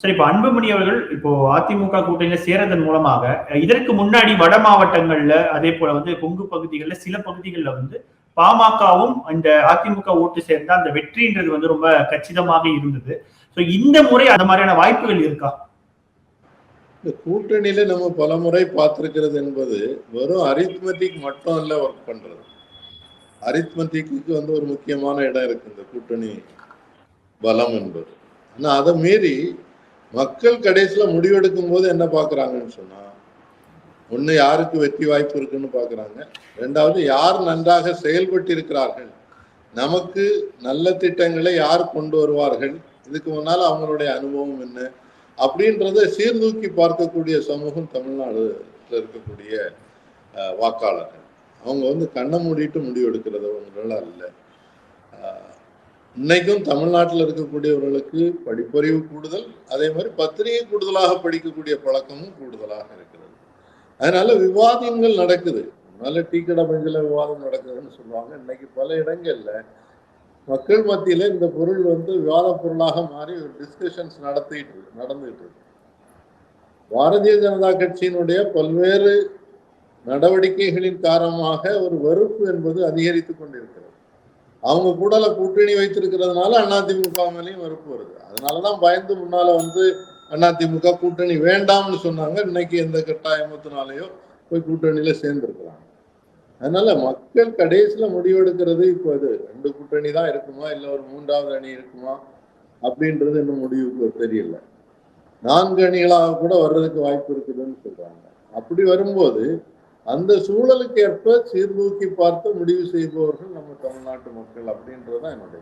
சரி, இப்ப அன்புமணி அவர்கள் இப்போ அதிமுக கூட்டணியில சேரதன் மூலமாக இதற்கு முன்னாடி வட மாவட்டங்கள்ல அதே போல வந்து கொங்கு பகுதிகளில் சில பகுதிகளில் வந்து பாமகவும் இந்த அதிமுக ஓட்டு சேர்ந்தா அந்த வெற்றின்றது வந்து ரொம்ப கச்சிதமாக இருந்தது. இந்த முறை அந்த மாதிரியான வாய்ப்புகள் இருக்கா? இந்த கூட்டணியில நம்ம பல முறை பார்த்திருக்கிறது என்பது வெறும் அரித்மெட்டிக் மட்டும் இல்ல ஒர்க் பண்றது. அரித்மெட்டிக்கு வந்து ஒரு முக்கியமான இடம் இருக்கு இந்த கூட்டணி பலம் என்பது. ஆனா அதை மீறி மக்கள் கடைசியில முடிவெடுக்கும் போது என்ன பாக்குறாங்கன்னு சொன்னா, ஒண்ணு யாருக்கு வெற்றி வாய்ப்பு இருக்குன்னு பாக்குறாங்க, ரெண்டாவது யார் நன்றாக செயல்பட்டு இருக்கிறார்கள், நமக்கு நல்ல திட்டங்களை யார் கொண்டு வருவார்கள், இதுக்கு முன்னால அவங்களுடைய அனுபவம் என்ன அப்படின்றத சீர்தூக்கி பார்க்கக்கூடிய சமூகம் தமிழ்நாடுல இருக்கக்கூடிய வாக்காளர்கள். அவங்க வந்து கண்ணை மூடிட்டு முடிவெடுக்கிறது அவங்களால அல்ல. இன்னைக்கும் தமிழ்நாட்டில் இருக்கக்கூடியவர்களுக்கு படிப்பறிவு கூடுதல், அதே மாதிரி பத்திரிகை கூடுதலாக படிக்கக்கூடிய பழக்கமும் கூடுதலாக இருக்கிறது. அதனால விவாதங்கள் நடக்குது. அதனால டீ கடை பெஞ்சில விவாதம் நடக்குதுன்னு சொல்லுவாங்க. இன்னைக்கு பல இடங்கள்ல மக்கள் மத்தியில இந்த பொருள் வந்து விவாத பொருளாக மாறி ஒரு டிஸ்கஷன்ஸ் நடந்துட்டு இருக்கு. பாரதிய ஜனதா கட்சியினுடைய பல்வேறு நடவடிக்கைகளின் காரணமாக ஒரு வெறுப்பு என்பது அதிகரித்துக் கொண்டிருக்கிறது. அவங்க கூடல கூட்டணி வைத்திருக்கிறதுனால அதிமுக மேலேயும் வெறுப்பு வருது. அதனாலதான் பயந்து முன்னால வந்து அதிமுக கூட்டணி வேண்டாம்னு சொன்னாங்க. இன்னைக்கு எந்த கட்டாயத்தினாலேயோ போய் கூட்டணியில சேர்ந்திருக்கிறாங்க. அதனால மக்கள் கடைசியில முடிவெடுக்கிறது இப்போ இது 2 கூட்டணி தான் இருக்குமா, இல்ல ஒரு 3வது அணி இருக்குமா அப்படின்றது இன்னும் முடிவுக்கு தெரியல. 4 அணிகளாக கூட வர்றதுக்கு வாய்ப்பு இருக்குதுன்னு சொல்றாங்க. அப்படி வரும்போது அந்த சூழலுக்கு ஏற்ப சீர்தூக்கி பார்த்து முடிவு செய்பவர்கள் நம்ம தமிழ்நாட்டு மக்கள் அப்படின்றதுதான் என்னுடைய